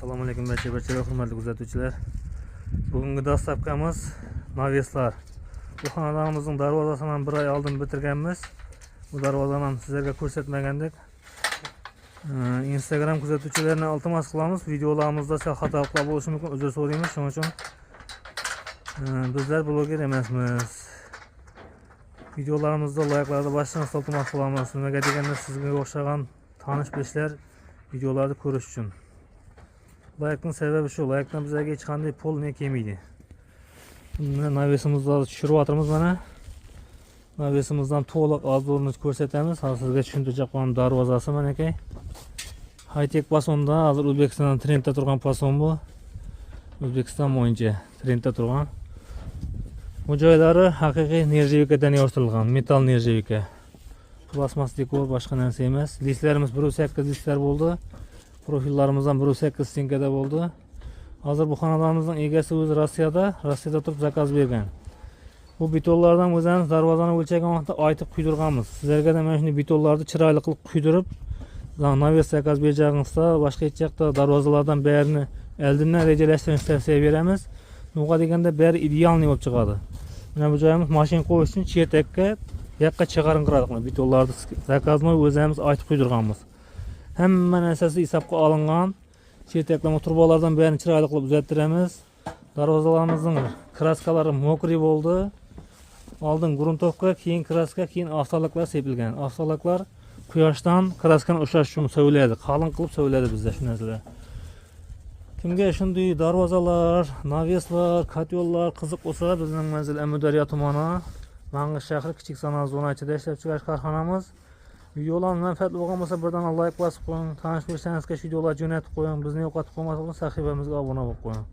Assalomu alaykum barcha hurmatli kuzatuvchilar. Bugungi dastlabkamiz naveslar. Bu xonadonimizning darvozasini 1 oy oldin bitirganmiz. Bu darvozani ham sizlarga ko'rsatmagandik. Instagram kuzatuvchilarini iltimos qilamiz. Videolarimizda sal xatoliklar bo'lishi mumkin, uzr so'raymiz. Shuning uchun bizlar bloger emasmiz. Videolarimizda like'larni bosishni iltimos qilamiz. Nimaga deganda sizga o'xshagan tanish bilishlar videolarni ko'rish uchun. Like'ning sababi shu, like'dan bizga hech qanday pul ne kelmaydi. Buni navesimizni tushiryapmiz mana. Navesimizdan to'liq obzorni ko'rsatamiz. Hozir sizga tushuntirib qo'yam darvozasi mana ekan. High-tech pasonda hozir O'zbekistonda trendda turgan pason bu. O'zbekiston bo'yicha trendda turgan. Bu joylari haqiqiy nerjavikadan yo'rtilgan, metal nerjavika. Plasmas dekor boshqa narsa emas. Listlarimiz 1.8 listlar bo'ldi. Profillerimizdan 1.8 stinkada bo'ldi. Hozir bu xonadonimizning egasi o'zi Rossiyada turib zakaz bergan. Bu betonlardan o'zimiz darvozani o'lchagan vaqtda aytib quydirganmiz. Sizlarga da mana shunday betonlarni chiroyli qilib quydirib, naves zakaz berganingizda boshqa hech yoqda darvozalardan barini oldindan rejalashtirishni tavsiya beramiz. Nima deganda bari idealniy bo'lib chiqadi. Mana bu joyimiz mashina qo'yish uchun chetakka yoqqa chiqarinqiradi. Betonlarni zakazni o'zimiz aytib quydirganmiz. Hamma narsasi hisobga olingan. Chetaklama turbalardan barini chiroyli qilib uzattiramiz. Darvozalarimizning kraskalari mokriy bo'ldi. Oldin gruntovka, keyin kraska, keyin avtolaklar sepilgan. Avtolaklar quyoshdan kraskani ushlash uchun so'yiladi. Qalin qilib so'yiladi bizda shu narsalar. Kimga shunday darvozalar, naveslar, katyollar qiziq bo'lsa, bizning manzil Amudaryo tumani, Mang'ish shahri kichik sanoat zonasida ishlab chiqarish korxonamiz. Videolar manfaatli bo'lgan bo'lsa, birdan like bosib qo'ying. Tanish bilsangiz videolar jo'natib qo'ying. Bizni yo'qotib qo'ymaslik uchun sahifamizga obuna bo'lib qo'ying.